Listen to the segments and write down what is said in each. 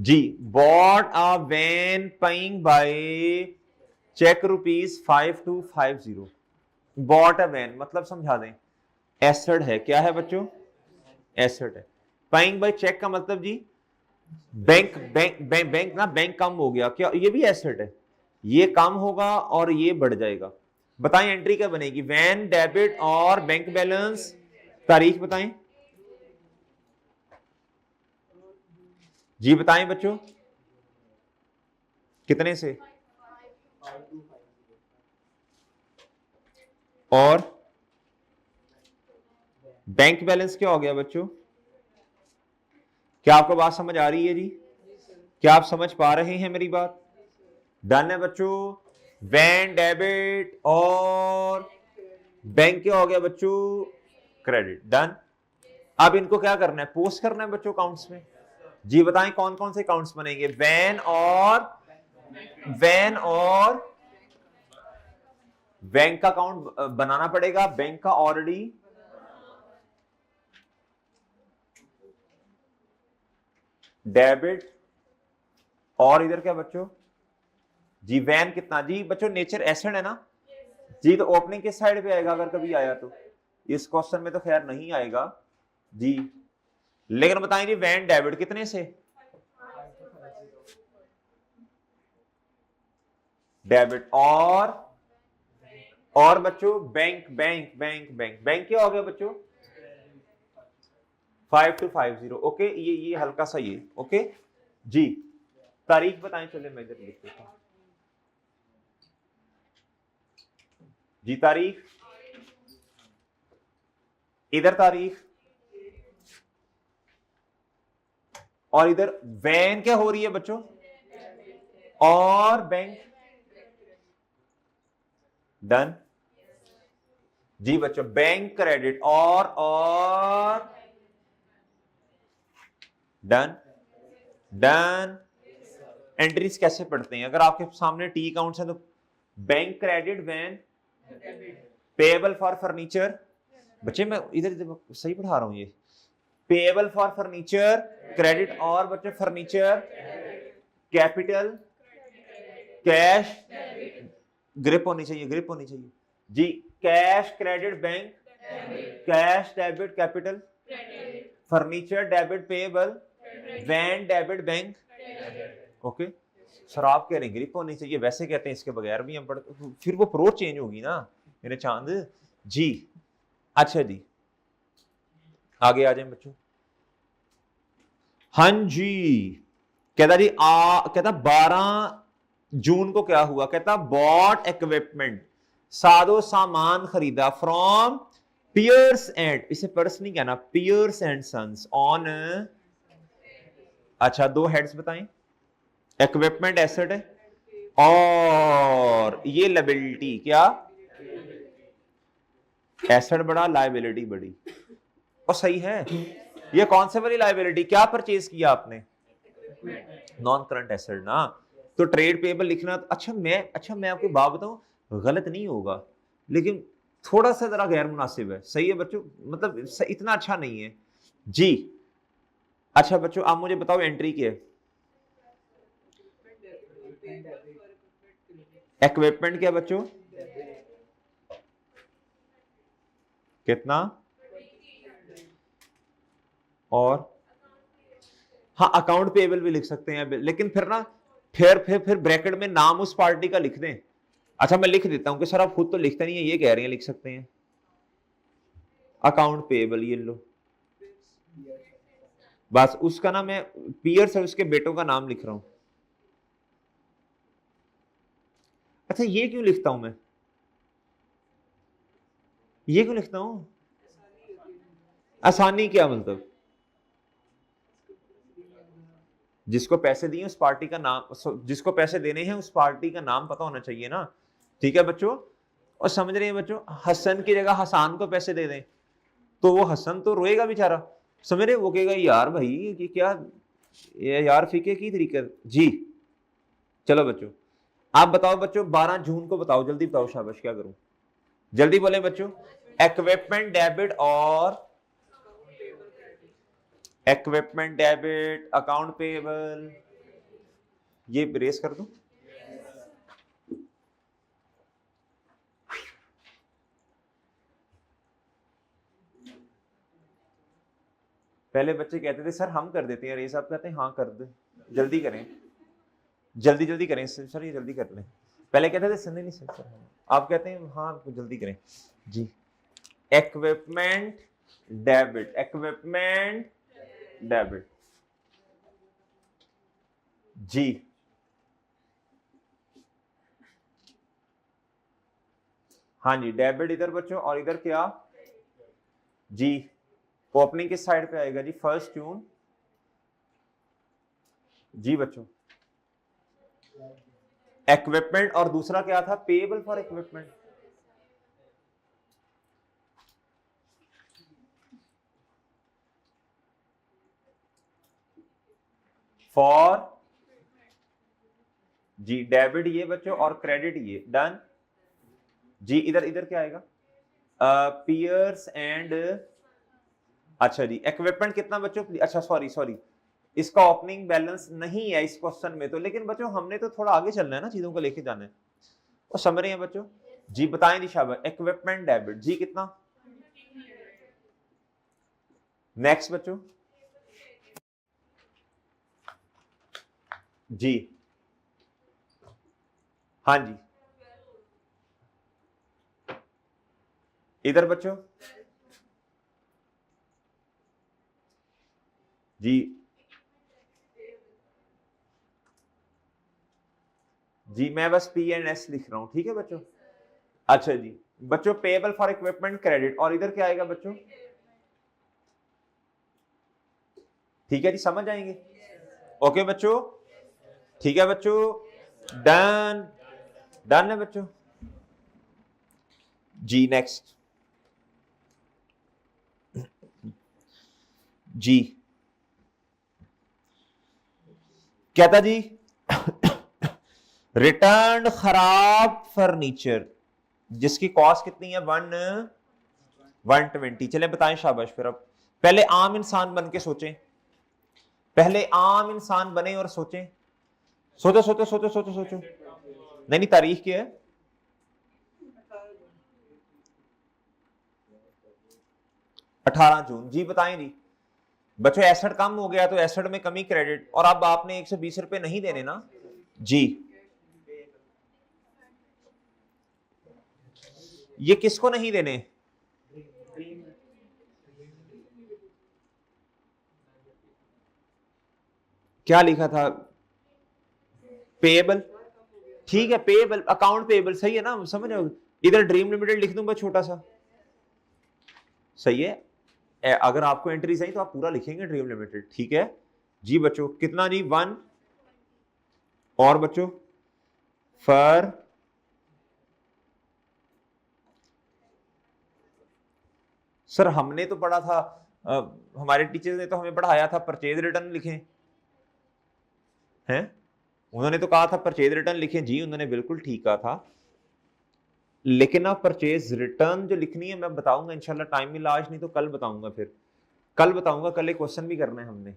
Ji, bought a van paying by cheque ₹5250। Bought a van मतलब समझा दें, asset है। क्या है बच्चों? एसेट है। पेइंग बाय चेक का मतलब जी बैंक बैंक बैंक बैंक ना, बैंक कम हो गया क्या? ये भी एसेट है। ये कम होगा और ये बढ़ जाएगा। बताएं एंट्री क्या बनेगी? वैन, डेबिट और बैंक बैलेंस। तारीख बताएं जी, बताएं बच्चों कितने से? और बैंक बैलेंस क्या हो गया बच्चों? क्या आपको बात समझ आ रही है जी? क्या आप समझ पा रहे हैं मेरी बात? डन है बच्चों। वैन, डेबिट और बैंक क्या हो गया बच्चों? क्रेडिट। डन। अब इनको क्या करना है? पोस्ट करना है बच्चों अकाउंट्स में। जी बताएं कौन कौन से अकाउंट्स बनेंगे? वैन और बैंक का अकाउंट बनाना पड़ेगा। बैंक का ऑलरेडी डेबिट और इधर क्या बच्चों? जी वैन कितना जी बच्चों? नेचर एसेट है ना जी, तो ओपनिंग किस साइड पे आएगा अगर कभी आया तो? इस क्वेश्चन में तो खैर नहीं आएगा जी, लेकिन बताएं जी वैन डेबिट कितने से? डेबिट और बच्चों bank bank bank bank bank क्या हो गया बच्चों? 5250। ओके, ये हल्का सा ये ओके जी। तारीख बताएं, चले मैं इधर लिख देता हूं जी। तारीख इधर, तारीख और इधर वैन क्या हो रही है बच्चों? और बैंक। डन जी बच्चों। बैंक क्रेडिट और डन डन। एंट्रीज कैसे पढ़ते हैं? अगर आपके सामने टी अकाउंट्स है तो bank credit van, payable for furniture. बच्चे मैं इधर सही पढ़ा रहा हूं ये। पेएबल फॉर फर्नीचर क्रेडिट और बच्चे फर्नीचर, कैपिटल, कैश, ग्रिप होनी चाहिए, ग्रिप होनी चाहिए जी। Cash credit bank, cash debit capital, furniture debit payable, van debit bank. Okay sir, आप कह रहे हैं ग्रिप होनी चाहिए, वैसे कहते हैं इसके बगैर भी हम पढ़ते, फिर वो अप्रोच चेंज होगी ना मेरे चांद जी। अच्छा जी, आगे आ जाए बच्चों। हाँ जी, कहता जी कहता 12 जून को क्या हुआ? कहता बॉट इक्विपमेंट, सादो सामान खरीदा फ्रॉम पियर्स एंड, इसे पर्स नहीं कहना, पियर्स एंड सन्स ऑन। अच्छा दो हेड्स बताएं। इक्विपमेंट एसेट है और ये लायबिलिटी क्या? एसेट बड़ा, लायबिलिटी बड़ी। और सही है। ये कौन से वाली लायबिलिटी? क्या परचेज किया आपने? नॉन करंट एसेट ना, तो ट्रेड पेबल लिखना। अच्छा मैं आपको बात बताऊं, गलत नहीं होगा लेकिन थोड़ा सा जरा गैर मुनासिब है। सही है बच्चों, मतलब इतना अच्छा नहीं है जी। अच्छा बच्चों आप मुझे बताओ एंट्री क्या है? इक्विपमेंट क्या बच्चों? कितना? और हाँ अकाउंट पेबल भी लिख सकते हैं, लेकिन फिर ना फिर ब्रैकेट में नाम उस पार्टी का लिख दें। अच्छा मैं लिख देता हूं कि सर आप खुद तो लिखते नहीं है, ये कह रही हैं लिख सकते हैं। अकाउंट पेबल ये लो, बस उसका ना मैं पियर्स है उसके बेटों का नाम लिख रहा हूं। अच्छा ये क्यों लिखता हूं मैं? ये क्यों लिखता हूं? आसानी क्या मतलब? जिसको पैसे दिए उस पार्टी का नाम, जिसको पैसे देने हैं उस पार्टी का नाम पता होना चाहिए ना। ठीक है बच्चों, और समझ रहे हैं बच्चों? हसन की जगह हसान को पैसे दे दें तो वो हसन तो रोएगा बेचारा, समझ रहे? वो कहेगा यार भाई ये क्या, ये यार फीके की तरीके जी। चलो बच्चों आप बताओ बच्चों, 12 जून को बताओ, जल्दी बताओ, शाबाश क्या करूं? जल्दी बोले बच्चों। इक्विपमेंट डेबिट और इक्विपमेंट डेबिट, अकाउंट पेएबल ये रेस कर दूं? पहले बच्चे कहते थे सर हम कर देते हैं रेस, आप कहते हैं हाँ कर दे, जल्दी करें, जल्दी जल्दी करें सर, ये जल्दी कर लें। पहले कहते थे सर नहीं सर, आप कहते हैं हाँ जल्दी करें जी। इक्विपमेंट डेबिट, इक्विपमेंट डेबिट जी। हाँ जी, डेबिट इधर बच्चों, और इधर क्या जी, ओपनिंग किस साइड पे आएगा जी? 1 जून जी बच्चों। इक्विपमेंट और दूसरा क्या था? Payable for equipment. फॉर जी, डेबिट ये बच्चों और क्रेडिट ये, डन जी। इधर इधर क्या आएगा? पियर्स एंड, अच्छा जी। इक्विपमेंट कितना बच्चों? अच्छा सॉरी सॉरी, इसका ओपनिंग बैलेंस नहीं है इस क्वेश्चन में तो, लेकिन बच्चों हमने तो थोड़ा आगे चलना है ना, चीजों को लेके जाना है। और समझ रहे हैं बच्चों जी? बताएं जी शाबाश। इक्विपमेंट डेबिट जी कितना? नेक्स्ट बच्चों जी, हाँ जी। इधर बच्चों जी, जी मैं बस पी एंड एस लिख रहा हूं, ठीक है बच्चों। अच्छा जी बच्चों, पेएबल फॉर इक्विपमेंट क्रेडिट, और इधर क्या आएगा बच्चों? ठीक है जी, समझ आएंगे? ओके बच्चों, ठीक है बच्चों, डन, डन है बच्चों जी। नेक्स्ट जी, क्या था जी? रिटर्न खराब फर्नीचर जिसकी कॉस्ट कितनी है? 120। चले बताएं शाबाश। फिर अब पहले आम इंसान बन के सोचें, पहले आम इंसान बने और सोचें। सोचो सोचो सोचो सोचो सोचो। नहीं नहीं, तारीख क्या है? 18 जून जी। बताएं जी बच्चों, एसेट कम हो गया तो एसेट में कमी क्रेडिट, और अब आपने 120 रुपए नहीं देने ना जी। ये किसको नहीं देने? क्या लिखा था? पेएबल, ठीक है, पेएबल, अकाउंट पेएबल सही है ना, समझ रहे हो? इधर ड्रीम लिमिटेड लिख दूंगा छोटा सा, सही है। अगर आपको एंट्री सही तो आप पूरा लिखेंगे ड्रीम लिमिटेड, ठीक है जी बच्चों। कितना जी? 1, और बच्चों फर, सर हमने तो पढ़ा था, हमारे टीचर्स ने तो हमें पढ़ाया था परचेज रिटर्न लिखें हैं, उन्होंने तो कहा था परचेज रिटर्न लिखें जी, उन्होंने बिल्कुल ठीक कहा था। लेकिन अब परचेज रिटर्न जो लिखनी है मैं बताऊंगा इंशाल्लाह, टाइम मिला आज, नहीं तो कल बताऊंगा, फिर कल बताऊंगा, कल एक क्वेश्चन भी करना है हमने,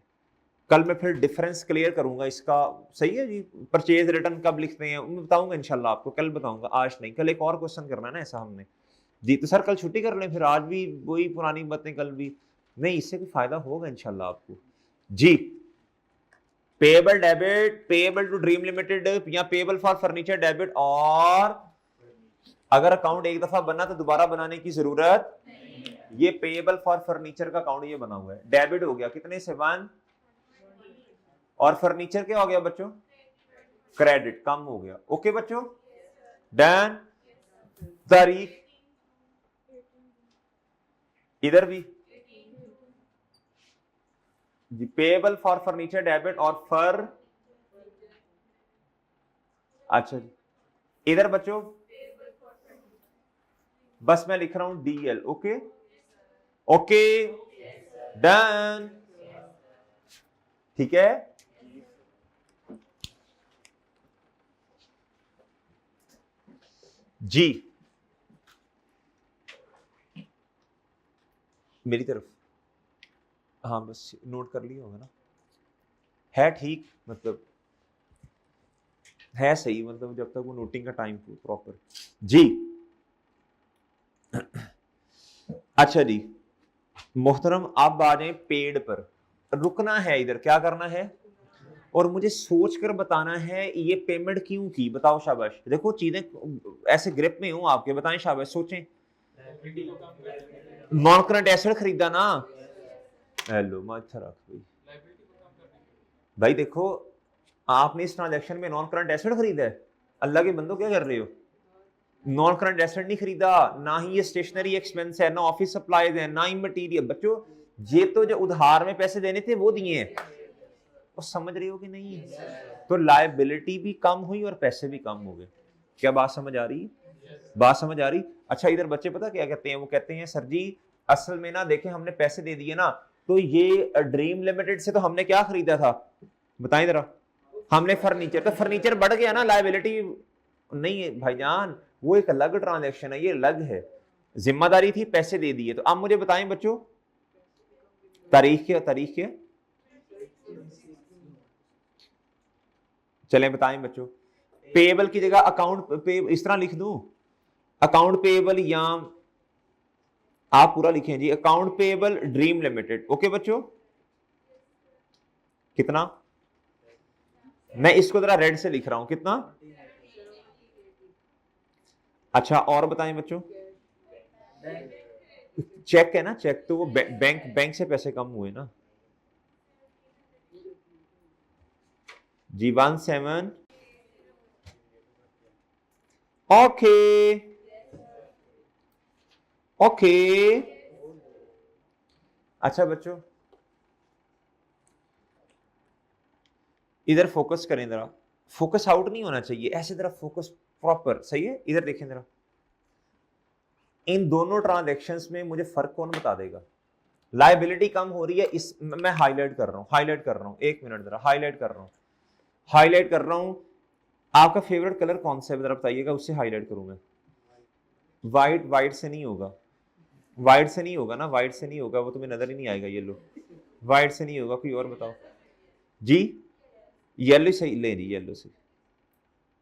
कल मैं फिर डिफरेंस क्लियर करूंगा इसका। सही है जी, परचेज रिटर्न कब लिखते हैं मैं बताऊंगा इंशाल्लाह आपको, कल बताऊंगा, आज नहीं। कल एक और क्वेश्चन करना है ना ऐसा हमने जी। तो सर कल छुट्टी कर लें फिर, आज भी वही पुरानी बातें कल भी नहीं, इससे कोई फायदा होगा इंशाल्लाह आपको जी। Payable debit, payable to dream limited या पेएबल फॉर फर्नीचर डेबिट, और अगर अकाउंट एक दफा बना तो दोबारा बनाने की जरूरत। ये पेएबल फॉर फर्नीचर का अकाउंट ये बना हुआ है, डेबिट हो गया कितने से? 1, और फर्नीचर क्या हो गया बच्चों? क्रेडिट, कम हो गया। ओके बच्चों, डन। तारीख इधर भी जी, पेएबल फॉर फर्नीचर डेबिट और फर, अच्छा जी। इधर बच्चों बस मैं लिख रहा हूं डीएल, ओके ओके, डन, ठीक है जी। मेरी तरफ, हाँ बस नोट कर लिया होगा ना, है ठीक, मतलब है सही, मतलब जब तक वो नोटिंग का टाइम प्रॉपर जी। अच्छा जी मोहतरम, अब आ जाए पेड़ पर। रुकना है इधर, क्या करना है, और मुझे सोच कर बताना है ये पेमेंट क्यों की। बताओ शाबाश, देखो चीजें ऐसे ग्रिप में हूं आपके, बताएं शाबाश, सोचें। नॉन करंट एसेट खरीदा ना, हेलो अच्छा रख भाई। भाई देखो, आपने इस ट्रांजैक्शन में नॉन करंट एसेट खरीदा है, अल्लाह के बंदो क्या कर रहे हो, नॉन करंट एसेट नहीं खरीदा, ना ही ये स्टेशनरी एक्सपेंस है, ना ऑफिस सप्लाईज है, ना ही मटेरियल। बच्चों ये तो जो उधार में पैसे देने थे वो दिए हैं, वो समझ रहे हो कि नहीं। तो लायबिलिटी भी कम हुई और पैसे भी कम हो गए। क्या बात समझ आ रही है, बात समझ आ रही। अच्छा इधर बच्चे पता क्या कहते हैं, वो कहते हैं सर जी असल में ना देखें हमने पैसे दे दिए ना, तो ये ड्रीम लिमिटेड से तो हमने क्या खरीदा था, बताएं जरा, हमने फर्नीचर, तो फर्नीचर बढ़ गया ना, लायबिलिटी नहीं है भाईजान, वो एक अलग ट्रांजैक्शन है, ये अलग है। जिम्मेदारी थी, पैसे दे दिए। तो अब मुझे बताएं बच्चों, तारीख क्या, तारीख क्या, चलें बताएं बच्चों। पेएबल की जगह अकाउंट पे इस तरह लिख दूं, अकाउंट पेएबल, या आप पूरा लिखें जी, account payable dream limited. Okay बच्चों, कितना, मैं इसको जरा रेड से लिख रहा हूं, कितना। अच्छा और बताएं बच्चों, चेक है ना, चेक तो वो बैंक से पैसे कम हुए ना जी। 17 ओके ओके। अच्छा बच्चों इधर फोकस करें जरा, फोकस आउट नहीं होना चाहिए, ऐसे जरा फोकस प्रॉपर, सही है। इधर देखें जरा, इन दोनों ट्रांजैक्शंस में मुझे फर्क कौन बता देगा। लायबिलिटी कम हो रही है, इस मैं हाईलाइट कर रहा हूं, हाईलाइट कर रहा हूं, एक मिनट जरा हाईलाइट कर रहा हूं, हाईलाइट कर रहा हूं। आपका फेवरेट कलर कौन सा है जरा बताइएगा, उससे हाईलाइट करूं मैं। वाइट, वाइट से नहीं होगा, वाइट से नहीं होगा ना, वाइट से नहीं होगा, वो तुम्हें नजर ही नहीं आएगा। येलो, वाइट से नहीं होगा, कोई और बताओ जी। येलो से ले जी, येलो से।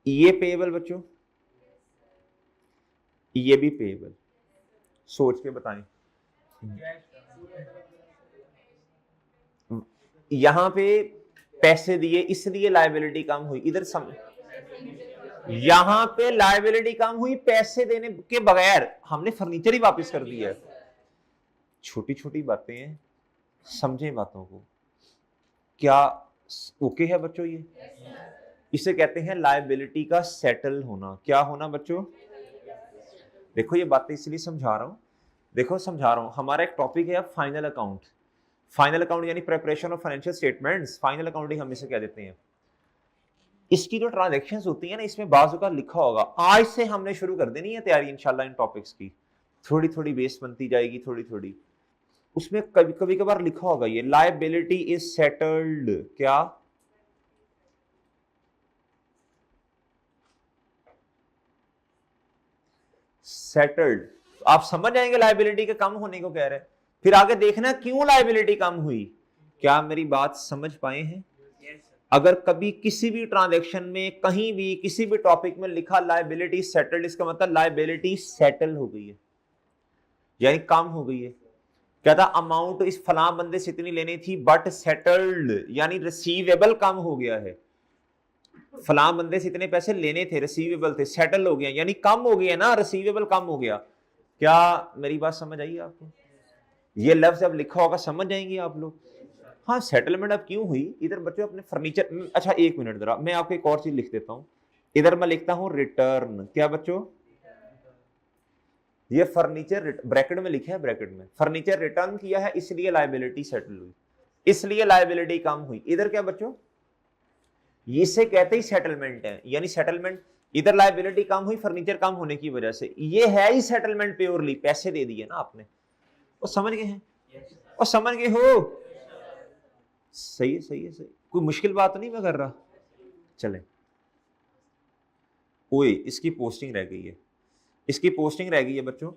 ये पेएबल बच्चों, ये भी पेएबल, सोच के बताएं। यहां पे पैसे दिए इसलिए लायबिलिटी कम हुई, इधर यहां पे लायबिलिटी कम हुई पैसे देने के बगैर, हमने फर्नीचर ही वापस कर दिया है। छोटी छोटी बातें हैं, समझें बातों को। क्या ओके है बच्चों, ये इसे कहते हैं लायबिलिटी का सेटल होना। क्या होना बच्चों, देखो ये बातें इसलिए समझा रहा हूं, देखो समझा रहा हूं, हमारा एक टॉपिक है फाइनल अकाउंट। फाइनल अकाउंट यानी preparation of financial statements, final accounting हम इसे कह देते हैं। इसकी जो ट्रांजैक्शंस होती है ना, इसमें बाजू का लिखा होगा, आज से हमने शुरू कर देनी है तैयारी इंशाल्लाह इन टॉपिक्स की, थोड़ी थोड़ी बेस बनती जाएगी, थोड़ी थोड़ी। उसमें कभी कभी कभार लिखा होगा ये लायबिलिटी इज सेटल्ड, क्या सेटल्ड। आप समझ जाएंगे लायबिलिटी के कम होने को कह रहे हैं, फिर आगे देखना क्यों लायबिलिटी कम हुई। क्या मेरी बात समझ पाए हैं। अगर कभी किसी भी ट्रांजैक्शन में कहीं भी किसी भी टॉपिक में लिखा लायबिलिटी सेटल्ड, इसका मतलब लायबिलिटी सेटल हो गई है, यानी कम हो गई है। क्या था, अमाउंट इस फलां बंदे से इतनी लेनी थी बट सेटल्ड, यानी रिसीवेबल कम हो गया है। फलां बंदे से इतने पैसे लेने थे, रिसीवेबल थे, सेटल हो गया, यानी कम हो गया ना, रिसीवेबल कम हो गया। क्या मेरी बात समझ आई आपको। ये लफ्ज अब लिखा होगा, समझ जाएंगे आप लोग। हाँ सेटलमेंट अब क्यों हुई, इधर बच्चों अपने फर्नीचर, अच्छा एक मिनट जरा मैं आपको एक और चीज लिख देता हूं। इधर मैं लिखता हूं रिटर्न, क्या बच्चों, ये फर्नीचर ब्रैकेट में लिखा है, ब्रैकेट में फर्नीचर रिटर्न किया है इसलिए लायबिलिटी सेटल हुई, इसलिए लायबिलिटी कम हुई। इधर क्या बच्चों, इसे कहते ही सेटलमेंट है, यानी सेटलमेंट, इधर लायबिलिटी कम हुई फर्नीचर कम होने की वजह से, ये है ही सेटलमेंट प्योरली, पैसे दे दिए ना आपने। और समझ गए हैं, और समझ गए हो, सही है सही है सही, कोई मुश्किल बात नहीं मैं कर रहा। चले, ओए इसकी पोस्टिंग रह गई है, इसकी पोस्टिंग रह गई है बच्चों,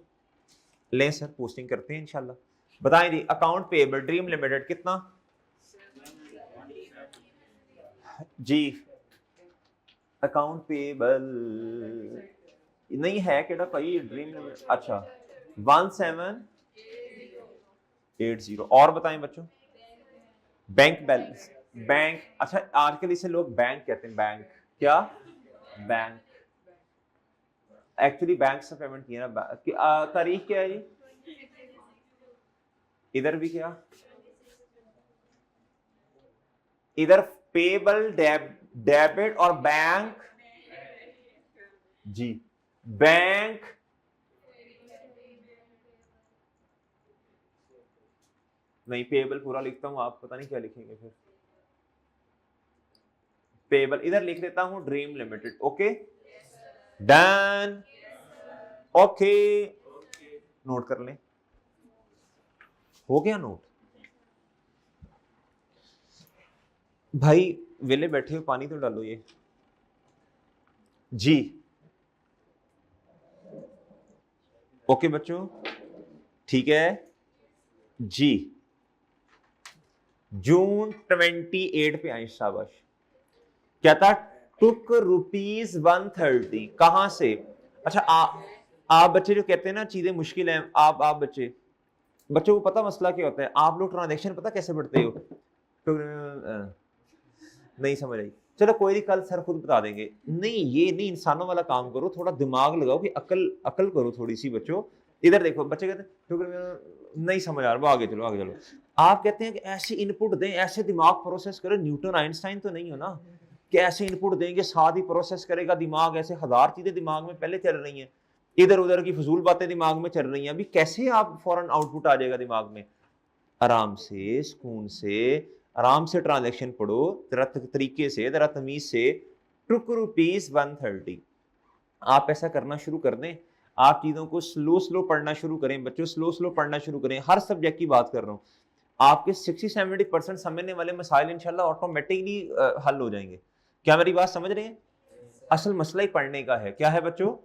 लें सर पोस्टिंग करते हैं इंशाल्लाह। बताएं जी, अकाउंट पेएबल ड्रीम लिमिटेड कितना जी, अकाउंट पेबल नहीं है केड़ा भाई ड्रीम अच्छा 1780 और बताएं बच्चों बैंक बैलेंस बैंक अच्छा आजकल इसे लोग बैंक कहते हैं बैंक क्या बैंक एक्चुअली बैंक से पेमेंट किया ना तारीख क्या है जी इधर भी क्या इधर पेबल डेबिट और बैंक जी बैंक नहीं पेबल पूरा लिखता हूं आप पता नहीं क्या लिखेंगे फिर पेबल इधर लिख देता हूं dream limited okay done okay note कर लें हो गया नोट भाई वेले बैठे हो पानी तो डालो ये जी ओके बच्चों ठीक है जी जून 28 पे आई शाबाश क्या था टुक ₹130 कहां से अच्छा आप बच्चे जो कहते हैं ना चीजें मुश्किल हैं आप बच्चों को पता मसला क्या होता है आप लोग ट्रांजैक्शन पता कैसे पढ़ते हो तो नहीं समझ आई चलो कोई नहीं कल सर खुद बता देंगे नहीं ये नहीं इंसानों वाला काम करो थोड़ा दिमाग लगाओ कि अकल करो थोड़ी सी बच्चों इधर देखो बच्चे कहते हैं नहीं समझ आ रहा आगे चलो आप कहते हैं कि ऐसे इनपुट दें ऐसे दिमाग प्रोसेस करें न्यूटन आइंस्टाइन तो नहीं हो ना कि ऐसे इनपुट देंगे साथ ही प्रोसेस करेगा दिमाग ऐसे हजार चीजें दिमाग में पहले चल रही हैं इधर उधर की फजूल बातें दिमाग में चल रही हैं अभी कैसे आप फौरन आउटपुट आ जाएगा दिमाग में आराम से सुकून से आराम से ट्रांजैक्शन पढ़ो जरा तरीके से जरा तमीज से टुक ₹130 आप ऐसा करना शुरू कर दें आप चीजों को स्लो पढ़ना शुरू करें बच्चों स्लो पढ़ना शुरू करें हर सब्जेक्ट की बात कर रहा हूं आपके 60-70% समझने वाले मसाइल इंशाल्लाह ऑटोमेटिकली हल हो जाएंगे क्या मेरी बात समझ रहे हैं असल मसला ही पढ़ने का है क्या है बच्चों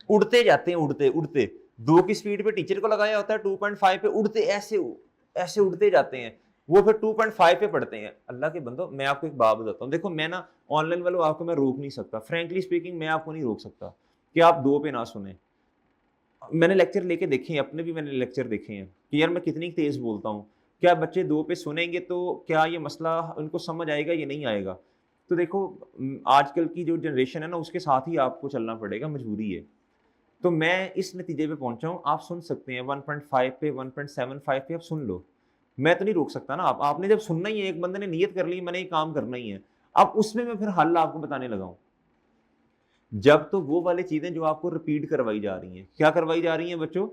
उड़ते जाते हैं उड़ते 2 की स्पीड पे टीचर को लगाया होता है 2.5 पे उड़ते ऐसे उड़ते जाते हैं वो फिर 2.5 पे पढ़ते हैं अल्लाह के बंदो मैं आपको एक बात बताता हूँ देखो मैं ना ऑनलाइन वालों आपको मैं रोक नहीं सकता फ्रेंकली स्पीकिंग मैं आपको नहीं रोक सकता कि आप 2 पे ना सुने मैंने लेक्चर लेके देखे हैं अपने भी मैंने लेक्चर देखे हैं कि यार मैं कितनी तेज बोलता हूँ क्या बच्चे 2 पे सुनेंगे तो क्या ये मसला उनको समझ आएगा या नहीं आएगा तो देखो आजकल की जो जनरेशन है ना उसके साथ ही आपको चलना पड़ेगा मजबूरी है तो मैं इस नतीजे पे पहुंचा हूँ आप सुन सकते हैं 1.5 पे 1.75 पे आप सुन लो मैं तो नहीं रोक सकता ना आपने जब सुनना ही है एक बंदे ने नियत कर ली मैंने ये काम करना ही है अब उसमें मैं फिर हल आपको बताने लगा हूं जब तो वो वाली चीजें जो आपको रिपीट करवाई जा रही हैं क्या करवाई जा रही हैं बच्चों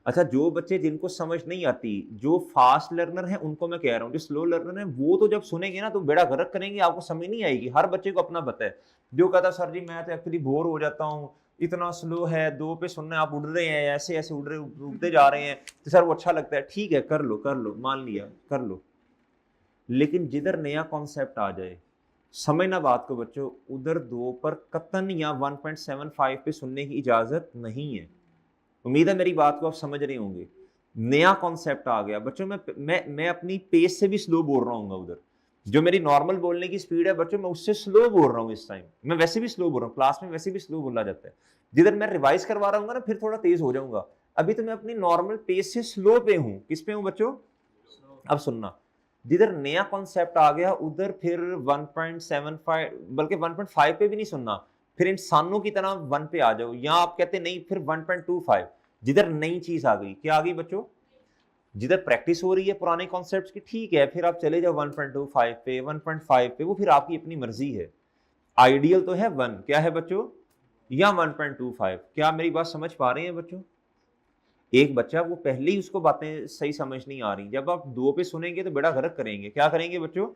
अच्छा जो बच्चे जिनको समझ नहीं आती जो फास्ट लर्नर हैं उनको मैं कह रहा हूँ जो स्लो लर्नर हैं वो तो जब सुनेंगे ना तो बेड़ा गर्क करेंगे आपको समझ नहीं आएगी हर बच्चे को अपना पता है जो कहता सर जी मैं तो एक्चुअली बोर हो जाता हूँ इतना स्लो है 2 पे सुनना आप उड़ रहे हैं ऐसे उड़ते जा रहे हैं तो सर वो अच्छा लगता है ठीक है कर लो मान लिया कर लो लेकिन जिधर नया कॉन्सेप्ट आ जाए समझना बात को बच्चों उधर 2 पर कतन या 1.75 पे सुनने की इजाजत नहीं है उम्मीद है मेरी बात को आप समझ रहे होंगे नया कॉन्सेप्ट आ गया बच्चों मैं अपनी पेस से भी स्लो बोल रहा हूँ उधर जो मेरी नॉर्मल बोलने की स्पीड है बच्चों मैं उससे स्लो बोल रहा हूँ इस टाइम मैं वैसे भी स्लो बोल रहा हूँ क्लास में वैसे भी स्लो बोला जाता है जिधर मैं रिवाइज करवा रहा हूँ ना फिर थोड़ा तेज हो जाऊंगा अभी तो मैं अपनी नॉर्मल पेस से स्लो पे हूँ किस पे हूँ बच्चों अब सुनना जिधर नया कॉन्सेप्ट आ गया उधर फिर 1.75 बल्कि 1.5 पे भी नहीं सुनना फिर इंसानों की तरह 1 पे आ जाओ या आप कहते नहीं फिर 1.25 जिधर नई चीज आ गई क्या आ गई बच्चों जिधर प्रैक्टिस हो रही है पुराने कॉन्सेप्ट्स की ठीक है फिर आप चले जाओ 1.25 पे 1.5 पे वो फिर आपकी अपनी मर्जी है आइडियल तो है 1 क्या है बच्चों या 1.25 क्या मेरी बात समझ पा रहे हैं बच्चों एक बच्चा वो पहले ही उसको बातें सही समझ नहीं आ रही जब आप 2 पे सुनेंगे तो बड़ा गलत करेंगे क्या करेंगे बच्चों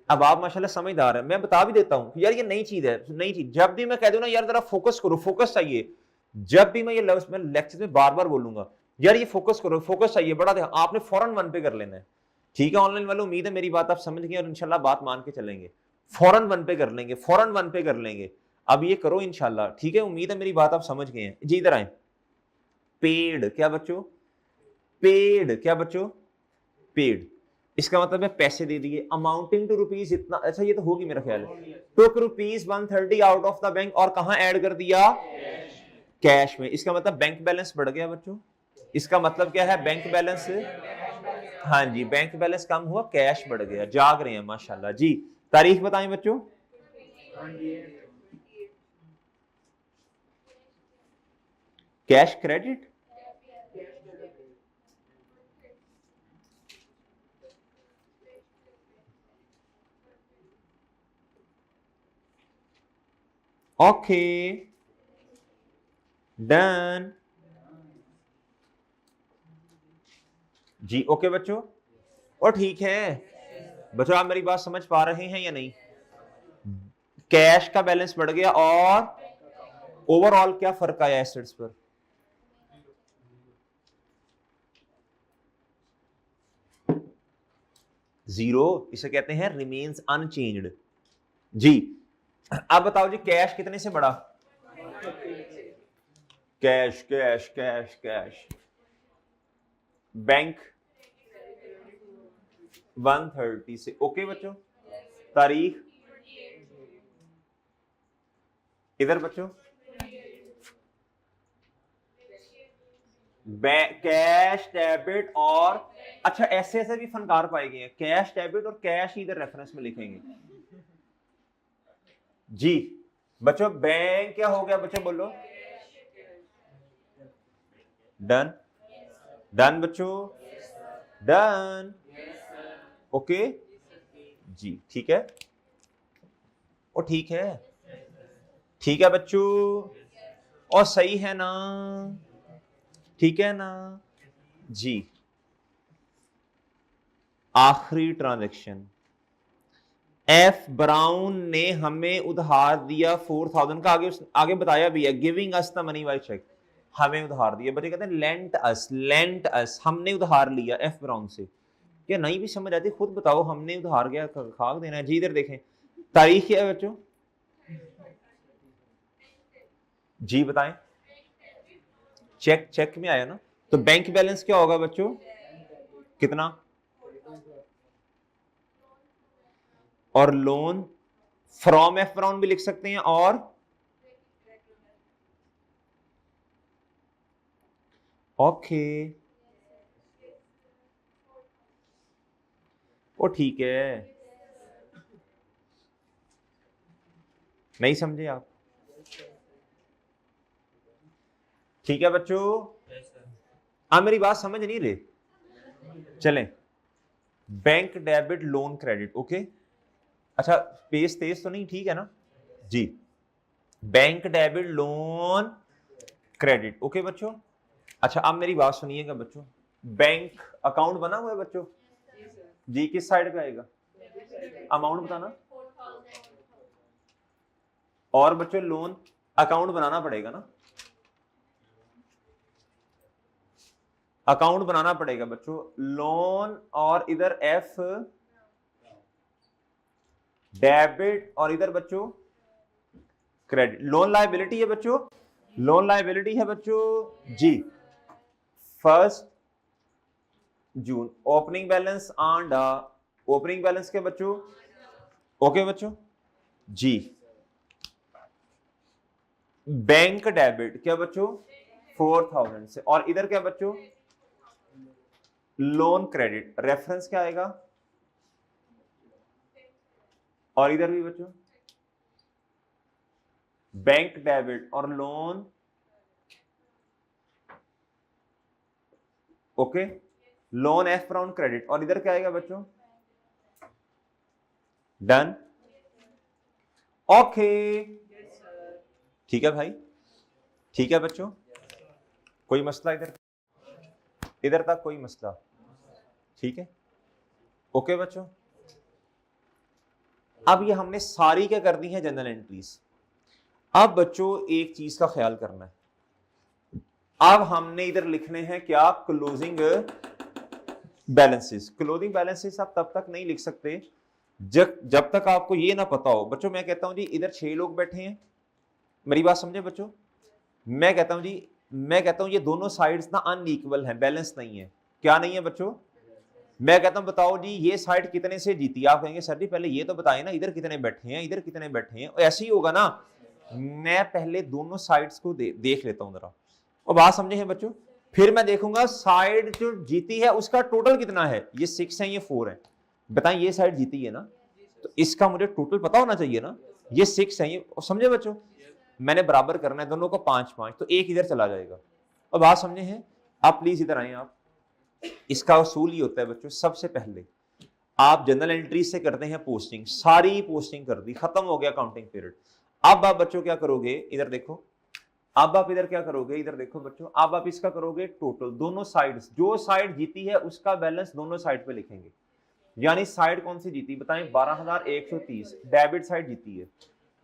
अब आप माशाल्लाह समझदार हैं मैं बता भी देता हूं यार ये नई चीज है नई चीज जब भी मैं कह दूं ना यार जरा फोकस करो फोकस चाहिए जब भी मैं ये लफ्ज मैं लेक्चर में बार बार बोलूंगा यार ये फोकस करो फोकस चाहिए बड़ा ध्यान आपने फौरन 1 पे कर लेना है ठीक है ऑनलाइन वालों उम्मीद है मेरी बात आप समझ गए और इंशाल्लाह बात मान के चलेंगे फौरन 1 पे कर लेंगे फौरन 1 पे कर लेंगे अब ये करो इंशाल्लाह ठीक है उम्मीद है मेरी बात आप समझ गए हैं जी इधर आए पेड़ क्या बच्चों पेड़ क्या बच्चों पेड़ इसका मतलब है पैसे दे दिए, अमाउंटिंग टू रुपीज इतना, अच्छा ये तो होगी मेरा ख्याल है, took rupees 130 out of the bank, और कहां ऐड कर दिया, कैश में। इसका मतलब बैंक बैलेंस बढ़ गया बच्चों। इसका मतलब क्या है, बैंक बैलेंस, हाँ जी बैंक बैलेंस कम हुआ, कैश बढ़ गया। जाग रहे हैं माशाल्लाह जी। तारीख बताएं बच्चों, कैश क्रेडिट, ओके डन जी। ओके बच्चों, और ठीक है बच्चों, आप मेरी बात समझ पा रहे हैं या नहीं। कैश का बैलेंस बढ़ गया और ओवरऑल क्या फर्क आया एसेट्स पर, जीरो। इसे कहते हैं रिमेन्स अनचेंज्ड जी। अब बताओ जी, कैश कितने से बढ़ा, cash cash cash cash, bank 130 से। ओके बच्चों, तारीख इधर बच्चों, कैश डेबिट और, अच्छा ऐसे ऐसे भी फनकार पाए गए हैं, कैश डेबिट और कैश इधर रेफरेंस में लिखेंगे जी। बच्चों बैंक क्या हो गया बच्चों, बोलो डन, डन बच्चों, डन, ओके जी। ठीक है, और ठीक है, ठीक है बच्चों, और सही है ना, ठीक है ना जी। आखिरी ट्रांजैक्शन, एफ ब्राउन ने हमें उधार दिया 4000 का, आगे बताया भी है, giving us the money by cheque, हमें उधार दिया। बच्चे कहते हैं लेंट अस, हमने उधार लिया एफ ब्राउन से। क्या नहीं भी समझ आती खुद बताओ, हमने उधार गया खाक देना है जी। इधर देखें, तारीख क्या है बच्चों जी, बताएं, चेक, चेक में आया ना। तो बैंक बैलेंस क्या होगा बच्चों, कितना, और लोन फ्रॉम एफ ब्राउन भी लिख सकते हैं, और ओके ओ ठीक है, नहीं समझे आप, ठीक है बच्चों। आप मेरी बात समझ नहीं रहे, चलें, bank debit loan credit, okay. अच्छा पेज तेज तो नहीं, ठीक है ना जी। Bank debit loan credit, okay बच्चों। अच्छा अब मेरी बात सुनिएगा बच्चों, बैंक अकाउंट बना हुआ है बच्चों जी, किस साइड पे आएगा, अमाउंट बताना, और बच्चों लोन अकाउंट बनाना पड़ेगा ना, अकाउंट बनाना पड़ेगा बच्चों, लोन और इधर एफ डेबिट, और इधर बच्चों क्रेडिट। लोन लायबिलिटी है बच्चों, लोन लायबिलिटी है बच्चों जी। 1 June opening balance on the, opening balance के बच्चों, ओके बच्चों जी। बैंक डेबिट क्या बच्चों 4000 से, और इधर क्या बच्चों लोन क्रेडिट, रेफरेंस क्या आएगा, और इधर भी बच्चों बैंक डेबिट और loan, okay, loan F brown credit, और इधर क्या आएगा बच्चों डन, ओके ठीक है भाई, ठीक है बच्चों, कोई मसला इधर, इधर तक कोई मसला, ठीक है ओके बच्चों। अब ये हमने सारी क्या कर दी है जनरल एंट्रीज। अब बच्चों एक चीज का ख्याल करना है, अब हमने इधर लिखने हैं क्या, क्लोजिंग बैलेंसेस। क्लोजिंग बैलेंसेस आप तब तक नहीं लिख सकते जब तक आपको ये ना पता हो। बच्चों मैं कहता हूं जी इधर 6 लोग बैठे हैं, मेरी बात समझे बच्चों, मैं कहता हूं जी, मैं कहता हूं ये दोनों साइड्स ना अनइक्वल हैं, बैलेंस नहीं है। क्या नहीं है बच्चों, मैं कहता हूं बताओ जी ये साइड कितने से जीती, आप कहेंगे सर जी पहले ये तो बताएं ना, इधर कितने बैठे हैं, इधर कितने बैठे हैं, ऐसे ही होगा ना। मैं पहले दोनों साइड्स को देख लेता हूं जरा, और बात समझे हैं बच्चों। फिर मैं देखूंगा साइड जो जीती है उसका टोटल कितना है, ये 6 है ये 4 है, बताएं ये साइड जीती है ना, तो इसका मुझे टोटल पता होना चाहिए ना, ये 6 है ये, समझे बच्चों। मैंने बराबर करना है दोनों को 5-5, तो एक इधर चला जाएगा। और बात समझे हैं आप, प्लीज इधर आए आप। इसका उसूल ही होता है बच्चों, सबसे पहले आप जनरल एंट्री से करते हैं पोस्टिंग, सारी पोस्टिंग कर दी, खत्म हो गया काउंटिंग पीरियड। अब आप बच्चों क्या करोगे, इधर देखो, अब आप इधर क्या करोगे, इधर देखो बच्चों, अब आप इसका करोगे टोटल, दोनों साइड्स, जो साइड जीती है उसका बैलेंस दोनों साइड पे लिखेंगे। यानी साइड कौन सी जीती बताएं, 12,130 डेबिट साइड जीती है,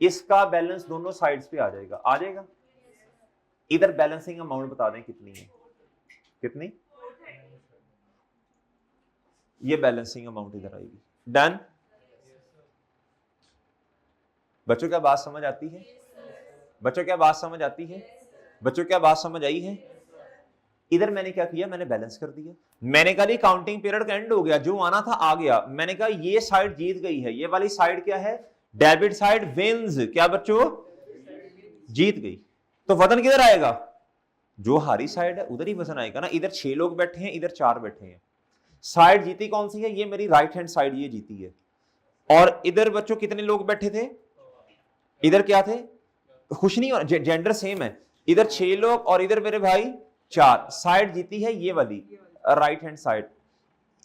इसका बैलेंस दोनों साइड्स पे आ जाएगा, आ जाएगा। इधर बैलेंसिंग अमाउंट बता दें कितनी है, कितनी, ये बैलेंसिंग अमाउंट इधर आएगी। डन बच्चों, क्या बात समझ आती है बच्चों, क्या बात समझ आती है बच्चों, क्या बात समझ आई है। इधर मैंने क्या किया, मैंने बैलेंस कर दिया, मैंने कहा काउंटिंग पीरियड का एंड हो गया, जो आना था आ गया, मैंने कहा ये साइड जीत गई है, ये वाली साइड क्या है, डेबिट साइड विंस, क्या बच्चों जीत गई, तो वजन किधर आएगा, जो हारी साइड है उधर ही वजन आएगा ना। इधर 6 लोग बैठे हैं, इधर 4 बैठे हैं, साइड जीती कौन सी है, ये मेरी राइट हैंड साइड ये जीती है। और इधर बच्चों कितने लोग बैठे थे, इधर क्या थे, खुश नहीं, जेंडर सेम है, इधर 6 लोग और इधर मेरे भाई 4, साइड जीती है ये वाली राइट हैंड साइड,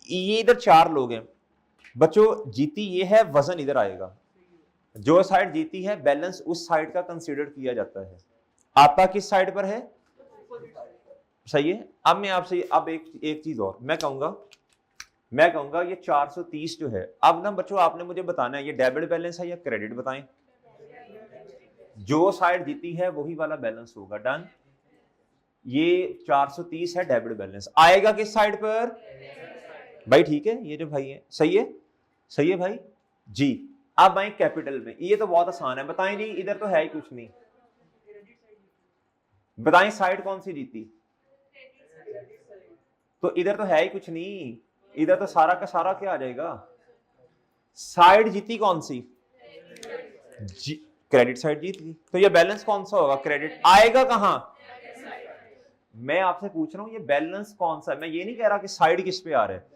ये इधर 4 लोग हैं बच्चों, जीती ये है, वजन इधर आएगा, जो साइड जीती है बैलेंस उस साइड का कंसीडर किया जाता है। आपका किस साइड पर है, सही है। अब मैं आपसे अब एक चीज और मैं कहूंगा ये 430 जो है, अब ना बच्चों आपने मुझे बताना है ये डेबिट बैलेंस है या क्रेडिट, बताएं। जो साइड जीती है वही वाला बैलेंस होगा, डन। ये 430 है डेबिट बैलेंस, आएगा किस साइड पर भाई, ठीक है, ये जो भाई है सही है, सही है भाई जी। अब आए कैपिटल में, ये तो बहुत आसान है, बताएं जी, इधर तो है ही कुछ नहीं, बताएं साइड कौन सी जीती, तो इधर तो है ही कुछ नहीं, इधर तो सारा का सारा क्या आ जाएगा, साइड जीती कौन सी, क्रेडिट साइड जीत गई, तो ये बैलेंस कौन सा होगा, क्रेडिट आएगा कहां, मैं आपसे पूछ रहा हूं ये बैलेंस कौन सा है, मैं ये नहीं कह रहा कि साइड किस पे आ रहा है,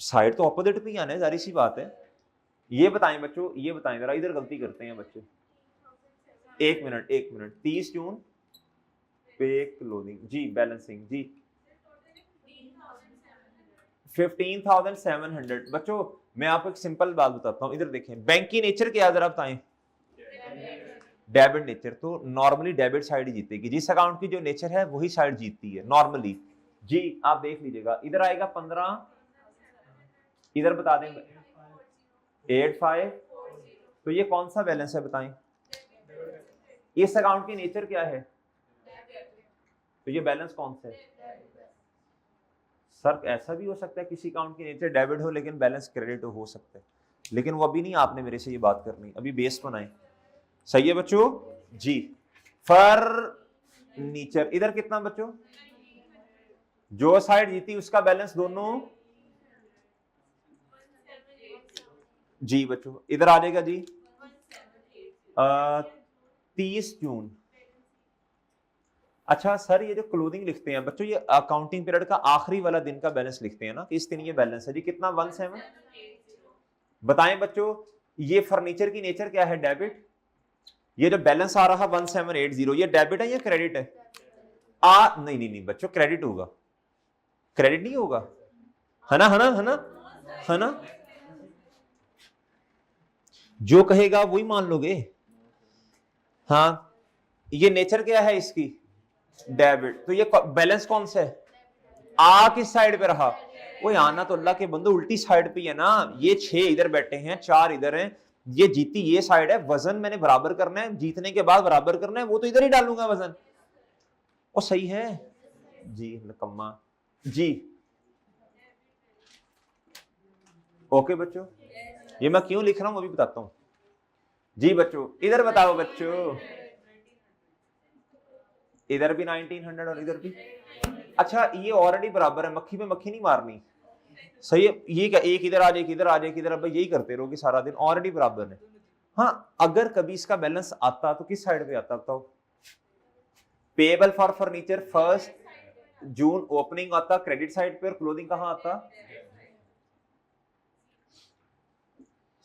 साइड तो ऑपोजिट पे ही आना है, जारी सी बात है। ये बताएं बच्चों, ये बताएं जरा, इधर गलती करते हैं बच्चे, एक मिनट 30 जून पे क्लोजिंग जी, बैलेंसिंग जी 15,700 बच्चों। मैं आपको एक सिंपल बात बताता हूं, इधर देखें, बैंक की नेचर क्या है जरा बताएं, डेबिट नेचर, तो नॉर्मली डेबिट साइड ही जीतेगी, जिस अकाउंट की जो नेचर है वही साइड जीतती है नॉर्मली जी। आप देख लीजिएगा, इधर आएगा 15, इधर बता दें 85, तो ये कौन सा बैलेंस है बताएं, इस अकाउंट की नेचर क्या है, तो ये बैलेंस कौन सा है, सर ऐसा भी हो सकता है किसी अकाउंट की नेचर डेबिट हो लेकिन बैलेंस क्रेडिट हो सकता है, लेकिन वो अभी नहीं आपने मेरे से ये बात करनी, अभी बेस बनाए, सही है बच्चों जी। फर्नीचर, इधर कितना बच्चों, जो साइड जीती उसका बैलेंस दोनों जी बच्चों, इधर आ जाएगा जी 30 जून। अच्छा सर ये जो क्लोजिंग लिखते हैं बच्चों, ये अकाउंटिंग पीरियड का आखिरी वाला दिन का बैलेंस लिखते हैं ना, इस दिन ये बैलेंस है जी, कितना 17, बताएं बच्चों ये फर्नीचर की नेचर क्या है, डेबिट, ये जो बैलेंस आ रहा 1780 ये डेबिट है या क्रेडिट है, नहीं बच्चों क्रेडिट होगा, क्रेडिट नहीं होगा, है ना, जो कहेगा वही मान लोगे, हाँ। ये नेचर क्या है इसकी, डेबिट, तो ये बैलेंस कौन सा है, किस साइड पे रहा, वो आना तो अल्लाह के बंदो उल्टी साइड पे है ना, ये 6 इधर बैठे हैं 4 इधर हैं, ये जीती ये साइड है, वजन मैंने बराबर करना है, जीतने के बाद बराबर करना है, वो तो इधर ही डालूंगा वजन, वो सही है जी, नकम्मा जी। ओके बच्चों, ये मैं क्यों लिख रहा हूं अभी बताता हूं जी बच्चों, इधर बताओ बच्चों, इधर भी 1900 और इधर भी, अच्छा ये ऑलरेडी बराबर है, मक्खी पे मक्खी नहीं मारनी, सही है, ये क्या एक इधर आ जाए, इधर आ जाए, इधर, भाई यही करते रहोगे सारा दिन, ऑलरेडी बराबर है। हाँ, अगर कभी इसका बैलेंस आता तो किस साइड पे आता बताओ? Payable for furniture 1 June opening आता क्रेडिट साइड पे और क्लोजिंग कहां आता?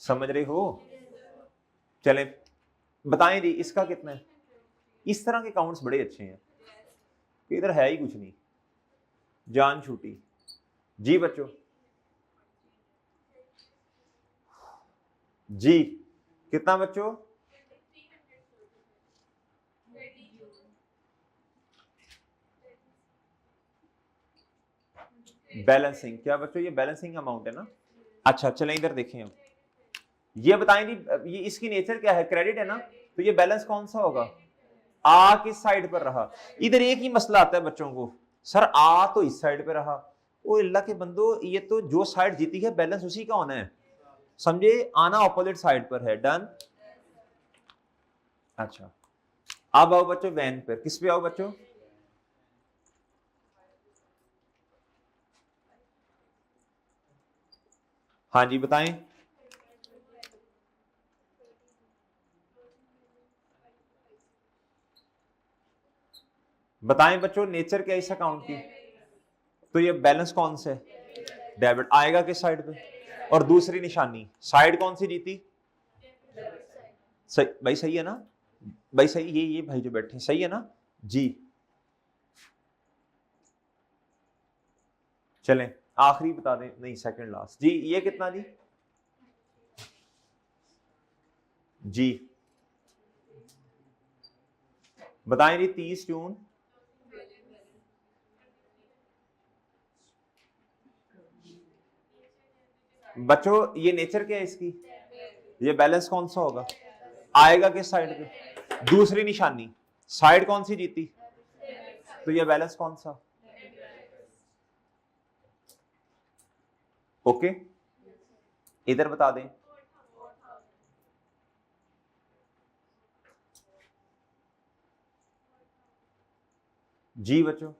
समझ रहे हो? चले बताएं जी इसका कितना है? इस तरह के अकाउंट्स बड़े अच्छे हैं, इधर है ही कुछ नहीं, जान छूटी। जी बच्चों, जी कितना बच्चों? बैलेंसिंग, क्या बच्चों ये बैलेंसिंग अमाउंट है ना? अच्छा चलें इधर देखें हम, ये बताएं जी, ये इसकी नेचर क्या है? क्रेडिट है ना, तो ये बैलेंस कौन सा होगा? आ किस साइड पर रहा? इधर एक ही मसला आता है बच्चों को, सर आ तो इस साइड पे रहा। ओ अल्लाह के बंदो, ये तो जो साइड जीती है बैलेंस उसी का होना है, समझे? आना ऑपोजिट साइड पर है। डन। अच्छा अब आओ बच्चों वैन पर, किस पे आओ बच्चों? हाँ जी बताएं। बताएं बच्चों नेचर क्या इस अकाउंट की? तो ये बैलेंस कौन से? डेबिट आएगा किस साइड पे? और दूसरी निशानी साइड कौन सी जीती? सही भाई, सही है ना भाई? सही, ये भाई जो बैठे सही है ना जी? चलें आखिरी बता दें, नहीं सेकंड लास्ट जी, ये कितना जी? जी बताएं जी 30 जून। बच्चों ये नेचर क्या है इसकी? ये बैलेंस कौन सा होगा? आएगा किस साइड पे? दूसरी निशानी साइड कौन सी जीती? तो ये बैलेंस कौन सा? ओके इधर बता दें। जी बच्चों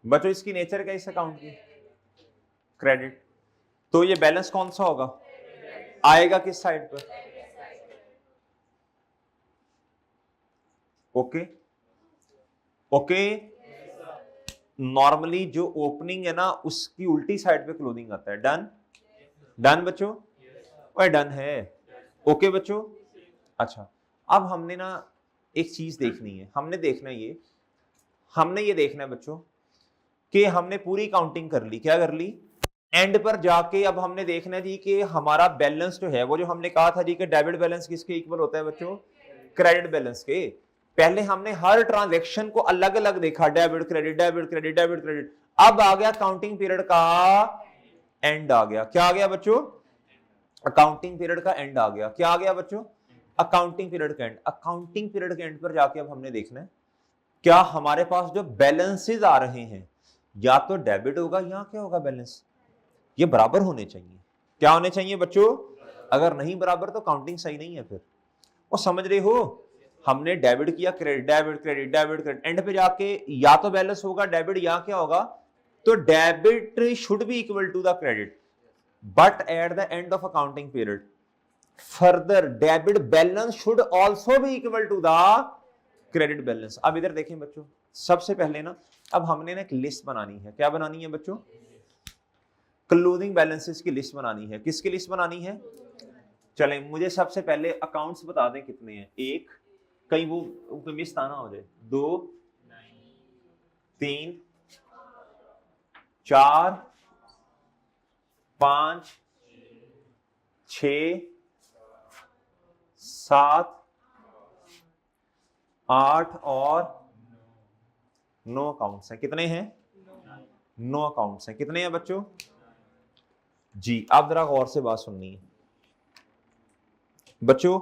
बच्चों इसकी नेचर क्या इस अकाउंट की? क्रेडिट, तो ये बैलेंस कौन सा होगा? आएगा किस साइड पर? ओके ओके, नॉर्मली जो ओपनिंग है ना उसकी उल्टी साइड पे क्लोजिंग आता है। डन। डन बच्चों, वह डन है। ओके बच्चों। अच्छा अब हमने ना एक चीज देखनी है, हमने देखना है ये, हमने ये देखना है बच्चों कि हमने पूरी काउंटिंग कर ली, क्या कर ली? एंड पर जाके अब हमने देखना है जी कि हमारा बैलेंस जो है वो, जो हमने कहा था जी कि डेबिट बैलेंस किसके इक्वल होता है बच्चों? क्रेडिट बैलेंस के। पहले हमने हर ट्रांजैक्शन को अलग अलग देखा, debit credit debit credit debit credit. अब आ गया काउंटिंग पीरियड का एंड आ गया, क्या आ गया बच्चों? अकाउंटिंग पीरियड का एंड आ गया। क्या आ गया बच्चों? अकाउंटिंग पीरियड का एंड। अकाउंटिंग पीरियड के एंड पर जाके अब हमने देखना है क्या हमारे पास जो बैलेंसेस आ रहे हैं, या तो डेबिट होगा या क्या होगा बैलेंस, ये बराबर होने चाहिए। क्या होने चाहिए बच्चों? अगर नहीं बराबर तो काउंटिंग सही नहीं है फिर। वो समझ रहे हो? हमने डेबिट किया, credit debit credit debit credit, and पे जाके या तो बैलेंस होगा डेबिट या क्या होगा? तो debit should be equal to the credit, but at the end of accounting period further debit balance should also be equal to the credit balance. अब इधर देखें बच्चों, सबसे पहले ना अब हमने ना एक लिस्ट बनानी है। क्या बनानी है बच्चों? क्लोजिंग बैलेंसेस की लिस्ट बनानी है। किसकी लिस्ट बनानी है? चलें मुझे सबसे पहले अकाउंट्स बता दें कितने हैं। एक, कहीं वो मिस ना हो जाए, 2 3 4 5 6 7 8 और 9 अकाउंट्स हैं। कितने हैं? 9 अकाउंट्स हैं। कितने हैं बच्चों? जी अब जरा गौर से बात सुननी है बच्चों।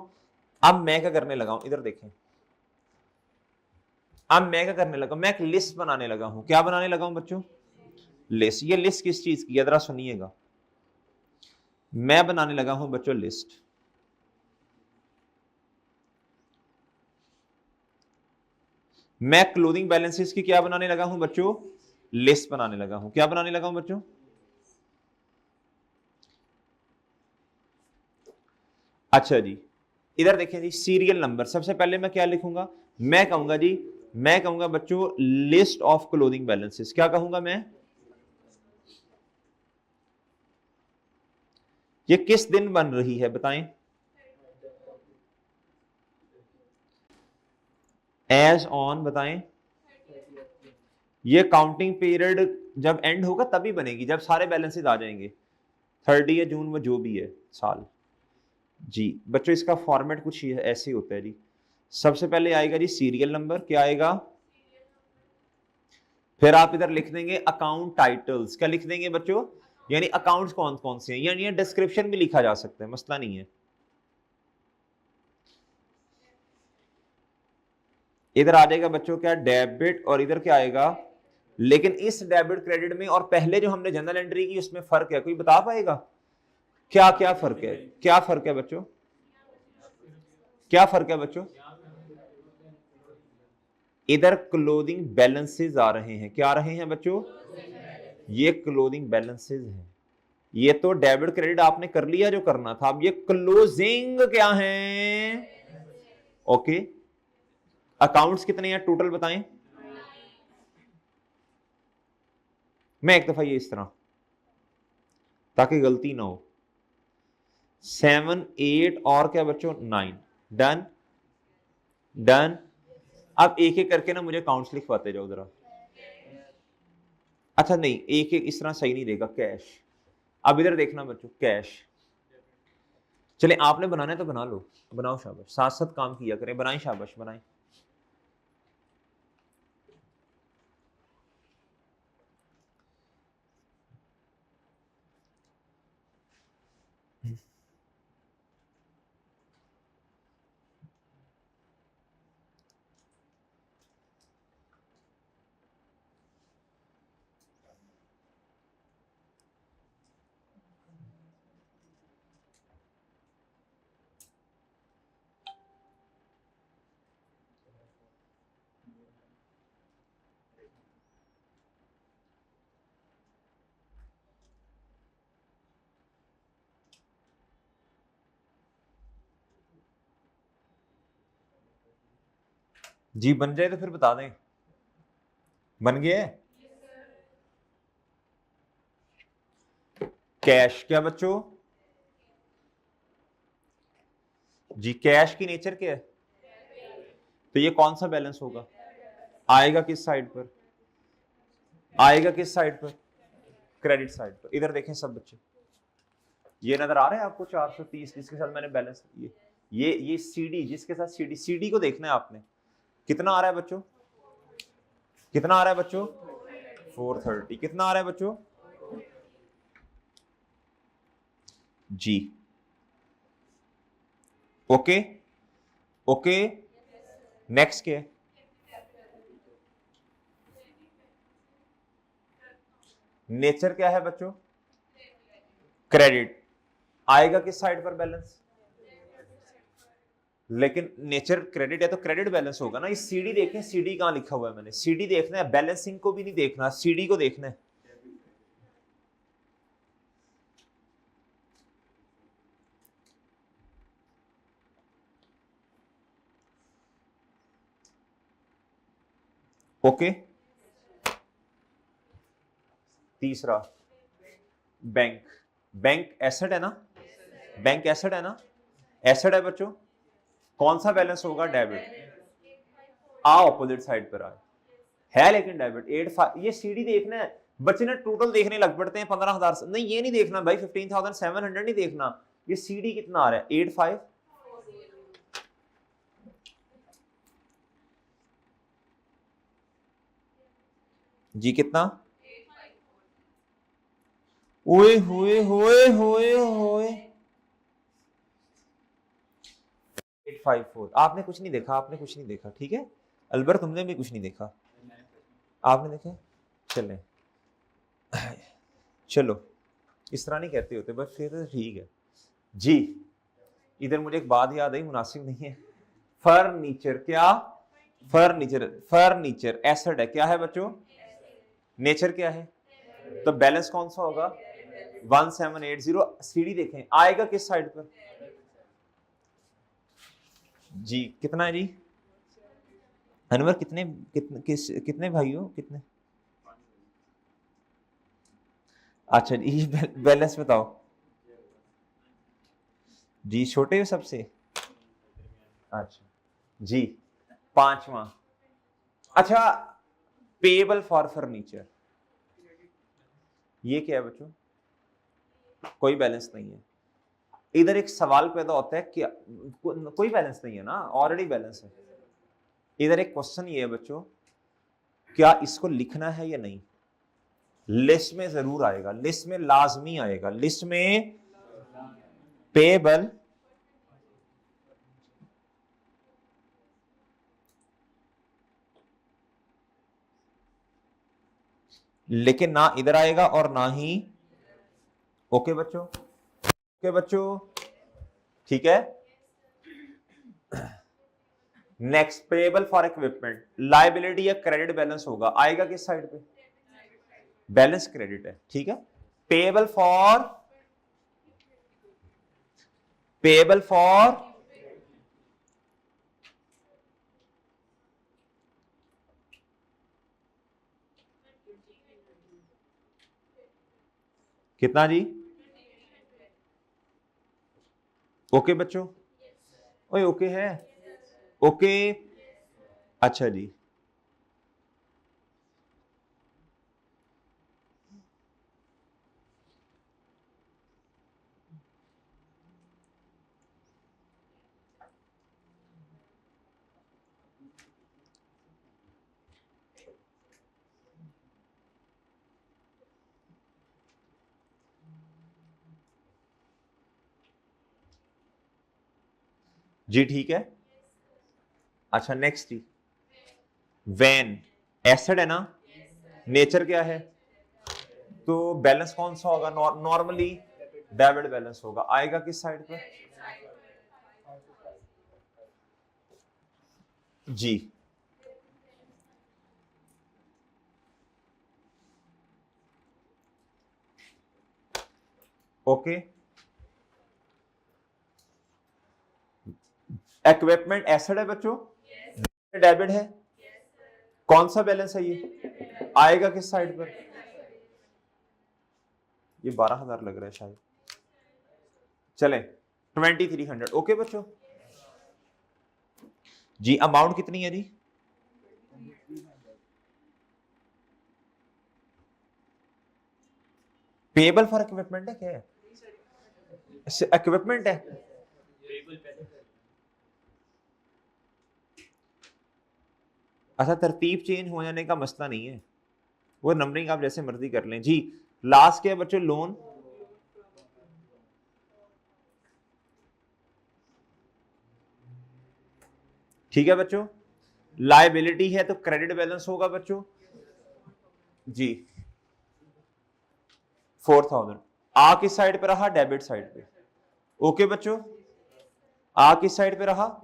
अब मैं क्या करने लगा हूं, इधर देखें। अब मैं क्या करने लगा, मैं एक लिस्ट बनाने लगा हूं। क्या बनाने लगा हूं बच्चों? लिस्ट। ये लिस्ट किस चीज की है जरा सुनिएगा। मैं बनाने लगा हूं बच्चों लिस्ट, मैं क्लोथिंग बैलेंसेस की क्या बनाने लगा हूं बच्चों, लिस्ट बनाने लगा हूं। क्या बनाने लगा हूं बच्चों, अच्छा जी इधर देखें जी, सीरियल नंबर। सबसे पहले मैं क्या लिखूंगा, मैं कहूंगा जी, मैं कहूंगा बच्चों लिस्ट ऑफ क्लोथिंग बैलेंसेस। क्या कहूंगा मैं, ये किस दिन बन रही है बताएं, एज ऑन बताएं, ये काउंटिंग पीरियड जब एंड होगा तभी बनेगी, जब सारे बैलेंसेस आ जाएंगे, 30 जून में जो भी है साल। जी बच्चों इसका फॉर्मेट कुछ ऐसे होता है जी, सबसे पहले आएगा जी सीरियल नंबर। क्या आएगा, फिर आप इधर लिख देंगे अकाउंट टाइटल्स। क्या लिख देंगे बच्चों, यानी अकाउंट्स कौन कौन से हैं, यानी डिस्क्रिप्शन भी लिखा जा सकता है, मसला नहीं है। इधर आ जाएगा बच्चों क्या, डेबिट, और इधर क्या आएगा, लेकिन इस डेबिट क्रेडिट में और पहले जो हमने जनरल एंट्री की उसमें फर्क है, कोई बता पाएगा क्या क्या फर्क है, क्या फर्क है बच्चों, क्या फर्क है बच्चों। इधर क्लोथिंग बैलेंसेस आ रहे हैं, क्या आ रहे हैं बच्चों, ये क्लोथिंग बैलेंसेस हैं। ये तो डेबिट क्रेडिट आपने कर लिया जो करना था, अब ये क्लोजिंग क्या है, ओके। अकाउंट्स कितने हैं टोटल बताएं, मैं एक दफा ये इस तरह ताकि गलती ना हो, 7 8 और क्या बच्चों 9, डन डन। अब एक एक करके ना मुझे काउंट्स लिखवाते जाओ जरा। अच्छा नहीं, एक एक इस तरह सही नहीं देगा, कैश। अब इधर देखना बच्चों, कैश। चले आपने बनाना है तो बना लो, बनाओ, शाबाश, साथ साथ काम किया करें, बनाएं, शाबाश बनाएं। जी बन जाए तो फिर बता दें, बन गया है। कैश क्या बच्चों, जी कैश की नेचर क्या है, तो ये कौन सा बैलेंस होगा, आएगा किस साइड पर, आएगा किस साइड पर, क्रेडिट साइड पर। इधर देखें सब बच्चे, ये नजर आ रहा है आपको 430 जिसके साथ मैंने बैलेंस, ये सीडी जिसके साथ सीडी, सीडी को देखना है आपने, कितना आ रहा है बच्चों, कितना आ रहा है बच्चों, 430, कितना आ रहा है बच्चों, जी ओके ओके। नेक्स्ट क्या है, नेचर क्या है बच्चों, क्रेडिट, आएगा किस साइड पर बैलेंस, लेकिन नेचर क्रेडिट है तो क्रेडिट बैलेंस होगा ना। इस सीडी देखें, सीडी कहां लिखा हुआ है, मैंने सीडी देखना है, बैलेंसिंग को भी नहीं देखना, सीडी को देखना है। ओके तीसरा, बैंक, बैंक एसेट है ना, बैंक एसेट है ना, एसेट है बच्चों, कौन सा बैलेंस होगा, डेबिट, आ ऑपोजिट साइड पर आए है, लेकिन डेबिट 85। ये सीडी देखना है, बच्चे ने टोटल देखने लग पड़ते हैं 15,000 नहीं, ये नहीं देखना भाई 15,700 नहीं देखना, ये सीडी कितना आ रहा है 85, जी कितना, ओए होए होए होए होए 854। आपने कुछ नहीं देखा, आपने कुछ नहीं देखा, ठीक है अलबर, तुमने भी कुछ नहीं देखा, आपने देखा, चले चलो इस तरह नहीं कहते होते, बस फिर तो ठीक है जी। इधर मुझे एक बात याद आई, मुनासिब नहीं है, फर्नीचर क्या, फर्नीचर, फर्नीचर एसेट है, क्या है बच्चों? नेचर क्या है? तो बैलेंस कौन सा होगा? 1780। सीडी देखें आएगा किस साइड पर? जी कितना है जी? अनवर कितने भाई हो, कितने? अच्छा जी, बैलेंस बताओ जी। छोटे हो सबसे? अच्छा जी, पांचवा। अच्छा, पेबल फॉर फर्नीचर, ये क्या है बच्चों? कोई बैलेंस नहीं है। इधर एक सवाल पैदा होता है कि कोई बैलेंस नहीं है ना, ऑलरेडी बैलेंस है। इधर एक क्वेश्चन ये है बच्चों, क्या इसको लिखना है या नहीं? लिस्ट में जरूर आएगा, लिस्ट में लाजमी आएगा, लिस्ट में पेबल लेकिन ना इधर आएगा और ना ही। ओके बच्चों, ओके बच्चों, ठीक है। Next, payable for equipment, liability या क्रेडिट बैलेंस होगा, आएगा किस साइड पे? बैलेंस क्रेडिट है, ठीक है। पेबल फॉर कितना जी? ओके बच्चों, ओए ओके है, ओके। अच्छा जी, जी ठीक है। अच्छा नेक्स्ट जी, वैन एसिड है ना, नेचर क्या है? तो बैलेंस कौन सा होगा? नॉर्मली डेबिट बैलेंस होगा, आएगा किस साइड पर? जी ओके। इक्विपमेंट एसिड है बच्चों, डेबिट है, कौन सा बैलेंस है ये? आएगा किस साइड पर? ये 12,000 लग रहा है शायद, चले 2300। ओके बच्चों जी, अमाउंट कितनी है जी? पेबल फॉर इक्विपमेंट है, क्या है? इक्विपमेंट है। अच्छा, तरतीब चेंज हो जाने का मसला नहीं है, वो नंबरिंग आप जैसे मर्जी कर लें जी। लास्ट क्या है बच्चों? लोन। ठीक है बच्चों, लायबिलिटी है तो क्रेडिट बैलेंस होगा बच्चों जी 4000। आ किस साइड पे रहा? डेबिट साइड पे। ओके बच्चों, आ किस साइड पे रहा?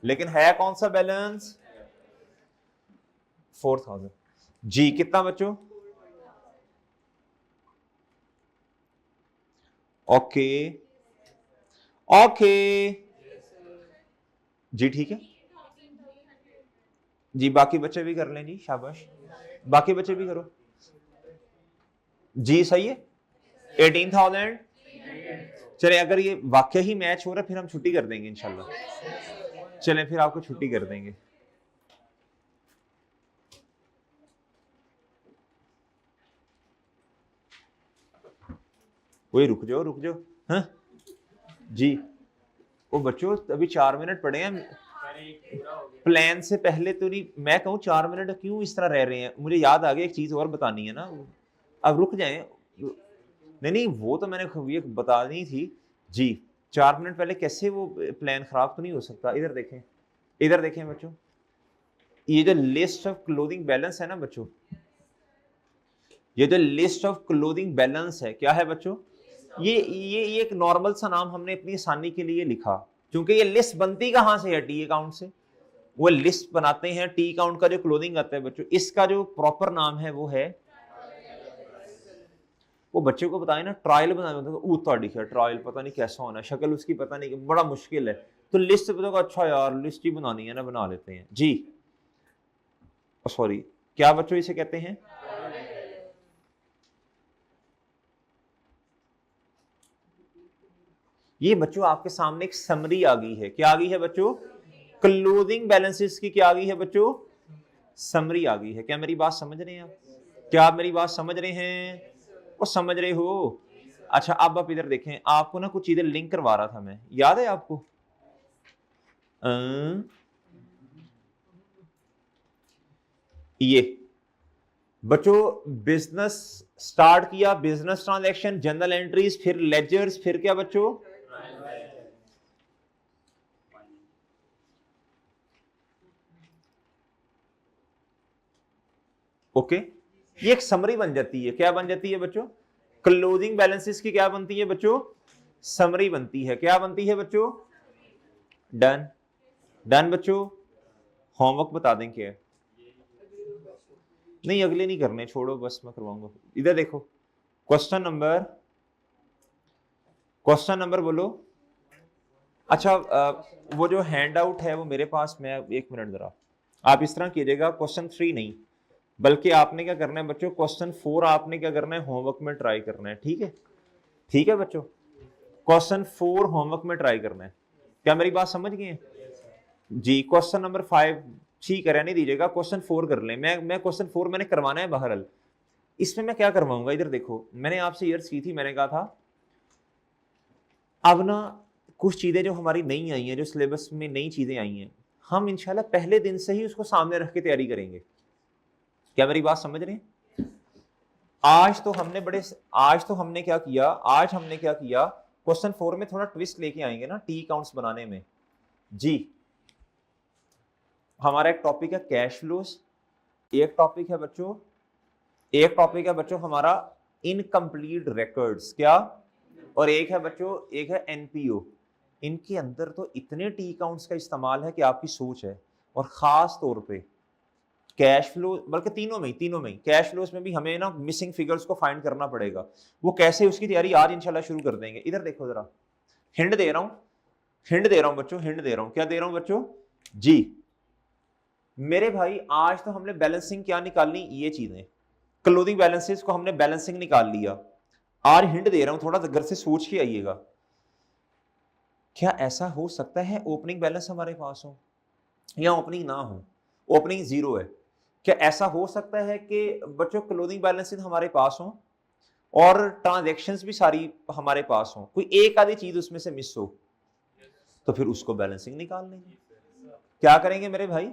लेकिन है कौन सा बैलेंस? 4000 जी। कितना बच्चों? ओके ओके जी ठीक है जी। बाकी बच्चे भी कर लें जी, शाबाश, बाकी बच्चे भी करो जी। सही है 18,000। चले, अगर ये वाकई ही मैच हो रहा है फिर हम छुट्टी कर देंगे इंशाल्लाह। चलें फिर आपको छुट्टी कर देंगे। वही रुक जाओ, रुक जाओ। हाँ जी, वो बच्चों अभी 4 मिनट पड़े हैं, प्लान से पहले तो नहीं। मैं कहूँ 4 मिनट क्यों इस तरह रह रहे हैं? मुझे याद आ गया एक चीज और बतानी है ना, अब रुक जाएं। नहीं नहीं, वो तो मैंने ये बतानी थी जी। 4 मिनट पहले कैसे वो प्लान खराब तो नहीं हो सकता? इधर देखें, इधर देखें बच्चों, ये जो लिस्ट ऑफ क्लोथिंग बैलेंस है ना बच्चों, ये जो लिस्ट ऑफ क्लोथिंग बैलेंस है, क्या है बच्चों? ये एक नॉर्मल सा नाम हमने अपनी आसानी के लिए लिखा, क्योंकि ये लिस्ट बनती कहां से है? टी अकाउंट से। वो लिस्ट बनाते हैं, टी काउंट का जो क्लोजिंग आता है बच्चों, इसका जो प्रॉपर नाम है वो है, वो बच्चे को बताए ना ट्रायल बनाना, ट्रायल पता नहीं कैसा होना, शक्ल उसकी पता नहीं, बड़ा मुश्किल है। तो लिस्ट बताओ, अच्छा यार लिस्ट ही बनानी है ना, बना लेते हैं जी। सॉरी, क्या बच्चों इसे कहते हैं? ये बच्चों आपके सामने एक समरी आ गई है, क्या आ गई है बच्चों? क्लोजिंग बैलेंसेस की क्या आ गई है बच्चों? समरी आ गई है। क्या मेरी बात समझ रहे हैं आप? क्या आप मेरी बात समझ रहे हैं? वो समझ रहे हो? अच्छा अब आप इधर देखें, आपको ना कुछ चीजें लिंक करवा रहा था मैं, याद है आपको? ये बच्चों बिजनेस स्टार्ट किया, बिजनेस ट्रांजैक्शन, जनरल एंट्रीज, फिर लेजर्स, फिर क्या बच्चों? ओके, ये एक समरी बन जाती है। क्या बन जाती है बच्चों? क्लोजिंग बैलेंसेस की क्या बनती है बच्चों? समरी बनती है। क्या बनती है बच्चों? डन। डन बच्चों, होमवर्क बता दें क्या है? नहीं अगले नहीं करने, छोड़ो बस मैं करवाऊंगा। इधर देखो, क्वेश्चन नंबर बोलो। अच्छा वो जो हैंड आउट है वो मेरे पास में, एक मिनट जरा, आप इस तरह कीजिएगा, क्वेश्चन 3 नहीं बल्कि आपने क्या करना है बच्चों, क्वेश्चन 4 आपने क्या करना है, होमवर्क में ट्राई करना है। ठीक है? ठीक है बच्चों, क्वेश्चन 4 होमवर्क में ट्राई करना है। क्या मेरी बात समझ गए हैं जी? क्वेश्चन नंबर 5 ठीक है, रहने दीजिएगा, क्वेश्चन 4 कर लें। मैं क्वेश्चन 4 मैंने करवाना है बहरहाल। इसमें मैं क्या करवाऊंगा, इधर देखो, मैंने आपसे ईयर्स की थी, मैंने कहा था अब ना कुछ चीजें जो हमारी नई आई हैं, जो सिलेबस में नई चीजें आई हैं, हम इंशाल्लाह पहले दिन से ही उसको सामने रख के तैयारी करेंगे। क्या मेरी बात समझ रहे हैं? आज तो हमने क्या किया, क्वेश्चन 4 में थोड़ा ट्विस्ट लेके आएंगे ना टी काउंट्स बनाने में जी। हमारा एक टॉपिक है कैश फ्लोस, एक टॉपिक है बच्चों हमारा इनकम्प्लीट रिकॉर्ड्स, क्या? और एक है बच्चों, एक है एनपीओ। इनके अंदर तो इतने टी काउंट्स का इस्तेमाल है कि आपकी सोच है। और खास तौर पे कैश फ्लो, बल्कि तीनों में कैश फ्लोस में भी हमें ना मिसिंग फिगर्स को फाइंड करना पड़ेगा। वो कैसे, उसकी तैयारी आज इंशाल्लाह शुरू कर देंगे। इधर देखो जरा, हिंट दे रहा हूं बच्चों, क्या दे रहा हूं बच्चों जी? मेरे भाई आज तो हमने बैलेंसिंग क्या निकालनी, ये चीजें क्लोजिंग बैलेंसेस को हमने बैलेंसिंग निकाल लिया। आज हिंट दे रहा हूं, थोड़ा घर से सोच के आइएगा। क्या ऐसा हो सकता है ओपनिंग बैलेंस हमारे पास हो या ओपनिंग ना हो, ओपनिंग 0 है? क्या ऐसा हो सकता है कि बच्चों क्लोजिंग बैलेंसेस हमारे पास हो और ट्रांजैक्शंस भी सारी हमारे पास हो, कोई एक आधी चीज उसमें से मिस हो, तो फिर उसको बैलेंसिंग निकाल लेंगे। क्या करेंगे मेरे भाई?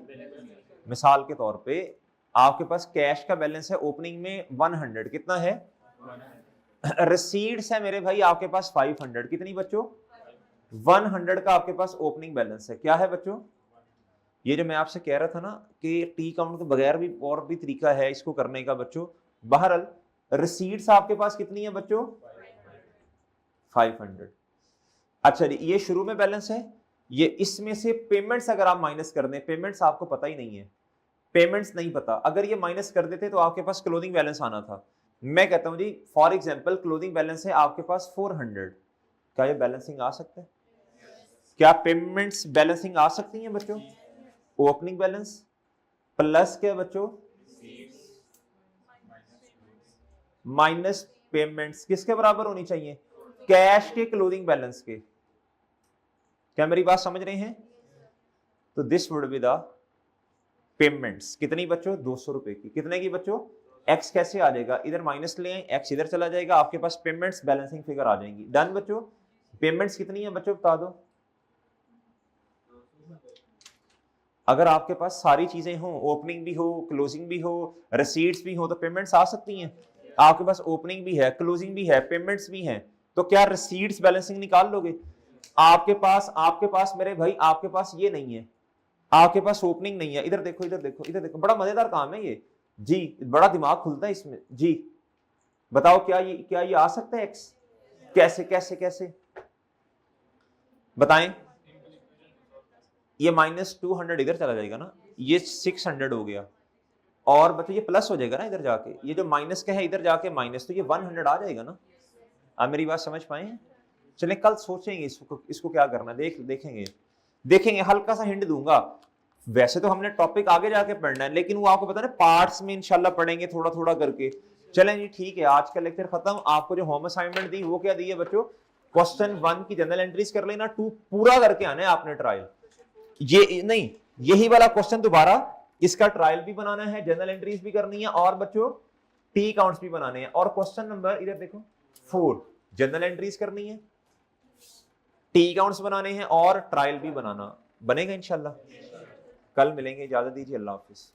मिसाल के तौर पे आपके पास कैश का बैलेंस है ओपनिंग में 100, कितना है? रिसीट्स है मेरे भाई आपके पास 500, कितनी बच्चों? 100 का आपके पास ओपनिंग बैलेंस है। क्या है बच्चों? ये जो मैं आपसे कह रहा था ना कि टी काउंट के बगैर भी और भी तरीका है इसको करने का बच्चों। बहरहाल रिसीट्स आपके पास कितनी है बच्चों? 500। अच्छा जी, ये शुरू में बैलेंस है, ये इसमें से पेमेंट्स अगर आप माइनस कर दें, पेमेंट्स आपको पता ही नहीं है, पेमेंट्स नहीं पता, अगर ये माइनस कर देते तो आपके पास क्लोजिंग बैलेंस आना था। मैं कहता हूं जी फॉर एग्जांपल क्लोजिंग बैलेंस है आपके पास 400, क्या ये बैलेंसिंग आ सकता है? क्या पेमेंट्स बैलेंसिंग आ सकती हैं बच्चों? ओपनिंग बैलेंस प्लस क्या बच्चों? माइनस पेमेंट्स किसके बराबर होनी चाहिए? कैश के क्लोजिंग बैलेंस के। क्या मेरी बात समझ रहे हैं? तो this would be the payments, कितनी बच्चों? 200 रुपए की। कितने की बच्चों? एक्स कैसे आ जाएगा, इधर माइनस ले आए, एक्स इधर चला जाएगा, आपके पास पेमेंट्स बैलेंसिंग फिगर आ जाएंगी। डन बच्चों? पेमेंट्स कितनी है बच्चों बता दो। अगर आपके पास सारी चीजें हो, ओपनिंग भी हो, क्लोजिंग भी हो, रिसीट्स भी हो, तो पेमेंट्स आ सकती हैं। आपके पास ओपनिंग भी है, क्लोजिंग भी है, पेमेंट्स भी हैं, तो क्या रिसीट्स बैलेंसिंग निकाल लोगे? आपके पास मेरे भाई आपके पास ये नहीं है, आपके पास ओपनिंग नहीं है। इधर देखो, बड़ा मजेदार काम है ये जी, बड़ा दिमाग खुलता है इसमें जी। बताओ क्या ये आ सकता है एक्स? कैसे कैसे कैसे बताएं? ये -200 इधर चला जाएगा ना, ये 600 हो गया, और बच्चों ये प्लस हो जाएगा ना इधर जाके, ये जो माइनस का है इधर जाके माइनस, तो ये 100 आ जाएगा ना। आप मेरी बात समझ पाए हैं? चलें कल सोचेंगे इसको क्या करना है, देखेंगे हल्का सा हिंट दूंगा। वैसे तो हमने टॉपिक आगे जाके पढ़ना है, लेकिन वो आपको पता है पार्ट्स में इंशाल्लाह पढ़ेंगे थोड़ा थोड़ा करके। चलें जी ठीक है, आज का लेक्चर खत्म। आपको जो होम असाइनमेंट दी वो क्या दी है बच्चों? क्वेश्चन 1 की जनरल एंट्रीज कर लेना, 2 पूरा करके आना है आपने ट्रायल। ये नहीं, यही वाला क्वेश्चन दोबारा, इसका ट्रायल भी बनाना है, जनरल एंट्रीज भी करनी है, और बच्चों टी काउंट्स भी बनाने हैं। और क्वेश्चन नंबर इधर देखो 4, जनरल एंट्रीज करनी है, टी काउंट्स बनाने हैं, और ट्रायल भी बनाना बनेगा इंशाल्लाह। कल मिलेंगे, इजाजत दीजिए, अल्लाह हाफिज।